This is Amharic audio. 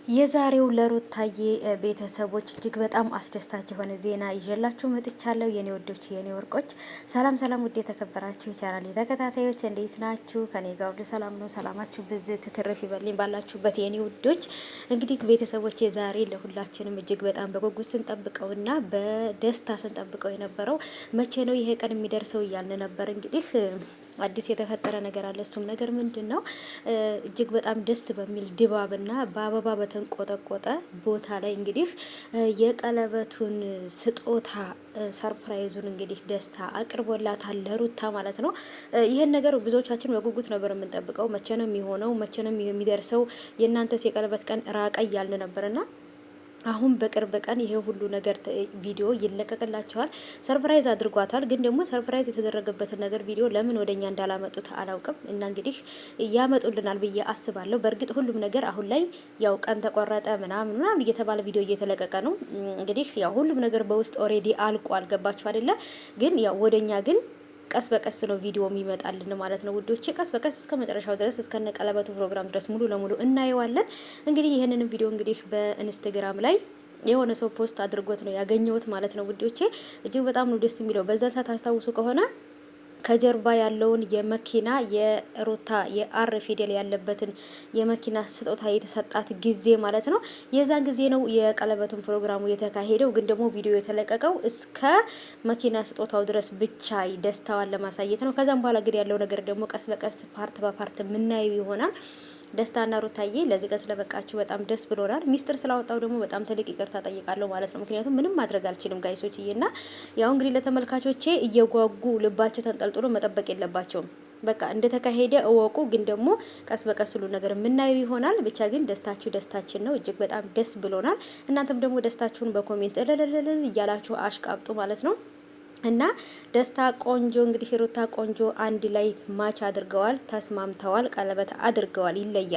የዛሬው ለሩታዬ ቤተሰቦች እጅግ በጣም አስደሳች የሆነ ዜና ይዤላችሁ መጥቻለሁ። የኔ ወዶች የኔ ወርቆች፣ ሰላም ሰላም፣ ውድ የተከበራችሁ የቻናሌ ተከታታዮች እንዴት ናችሁ? ከኔ ጋር ሁሉ ሰላም ነው። ሰላማችሁ ብዝት ትርፍ ይበልኝ ባላችሁበት የኔ ውዶች። እንግዲህ ቤተሰቦች ዛሬ ለሁላችንም እጅግ በጣም በጉጉት ስንጠብቀውና በደስታ ስንጠብቀው የነበረው መቼ ነው ይሄ ቀን የሚደርሰው እያልን ነበር። እንግዲህ አዲስ የተፈጠረ ነገር አለ። እሱም ነገር ምንድን ነው? እጅግ በጣም ደስ በሚል ድባብና በአበባ በተንቆጠቆጠ ቦታ ላይ እንግዲህ የቀለበቱን ስጦታ ሰርፕራይዙን እንግዲህ ደስታ አቅርቦላታል ለሩታ ማለት ነው። ይህን ነገር ብዙዎቻችን በጉጉት ነበር የምንጠብቀው። መቼ ነው የሚሆነው? መቼ ነው የሚደርሰው? የእናንተስ የቀለበት ቀን ራቀ እያልን ነበርና አሁን በቅርብ ቀን ይሄ ሁሉ ነገር ቪዲዮ ይለቀቅላቸዋል። ሰርፕራይዝ አድርጓታል። ግን ደግሞ ሰርፕራይዝ የተደረገበትን ነገር ቪዲዮ ለምን ወደኛ እንዳላመጡት አላውቅም። እና እንግዲህ ያመጡልናል ብዬ አስባለሁ። በእርግጥ ሁሉም ነገር አሁን ላይ ያው ቀን ተቆረጠ ምናምን እየተባለ ቪዲዮ እየተለቀቀ ነው። እንግዲህ ያው ሁሉም ነገር በውስጥ ኦሬዲ አልቋል። ገባችሁ አይደለ? ግን ያው ወደኛ ግን ቀስ በቀስ ነው ቪዲዮ የሚመጣልን ማለት ነው ውዶቼ። ቀስ በቀስ እስከ መጨረሻው ድረስ እስከ ቀለበቱ ፕሮግራም ድረስ ሙሉ ለሙሉ እናየዋለን። እንግዲህ ይህንን ቪዲዮ እንግዲህ በኢንስታግራም ላይ የሆነ ሰው ፖስት አድርጎት ነው ያገኘሁት ማለት ነው ውዶቼ። እጅግ በጣም ነው ደስ የሚለው። በዛ ሰዓት አስታውሱ ከሆነ ከጀርባ ያለውን የመኪና የሩታ የአር ፊደል ያለበትን የመኪና ስጦታ የተሰጣት ጊዜ ማለት ነው። የዛን ጊዜ ነው የቀለበቱን ፕሮግራሙ የተካሄደው። ግን ደግሞ ቪዲዮ የተለቀቀው እስከ መኪና ስጦታው ድረስ ብቻ ደስታዋን ለማሳየት ነው። ከዛም በኋላ ግን ያለው ነገር ደግሞ ቀስ በቀስ ፓርት በፓርት የምናየው ይሆናል። ደስታና ሩታዬ ለዚህ ቀን ስለበቃችሁ በጣም ደስ ብሎናል። ሚስጥር ስላወጣው ደግሞ በጣም ትልቅ ይቅርታ ጠይቃለሁ ማለት ነው። ምክንያቱም ምንም ማድረግ አልችልም ጋይሶችዬና ያው እንግዲህ ለተመልካቾቼ እየጓጉ ልባቸው ተንጠልጥሎ መጠበቅ የለባቸውም። በቃ እንደተካሄደ እወቁ። ግን ደግሞ ቀስ በቀስ ሁሉ ነገር የምናየው ይሆናል። ብቻ ግን ደስታችሁ ደስታችን ነው። እጅግ በጣም ደስ ብሎናል። እናንተም ደግሞ ደስታችሁን በኮሜንት እልልልል እያላችሁ አሽቃብጡ ማለት ነው። እና ደስታ ቆንጆ እንግዲህ ሩታ ቆንጆ አንድ ላይ ማች አድርገዋል፣ ተስማምተዋል፣ ቀለበት አድርገዋል። ይለያል።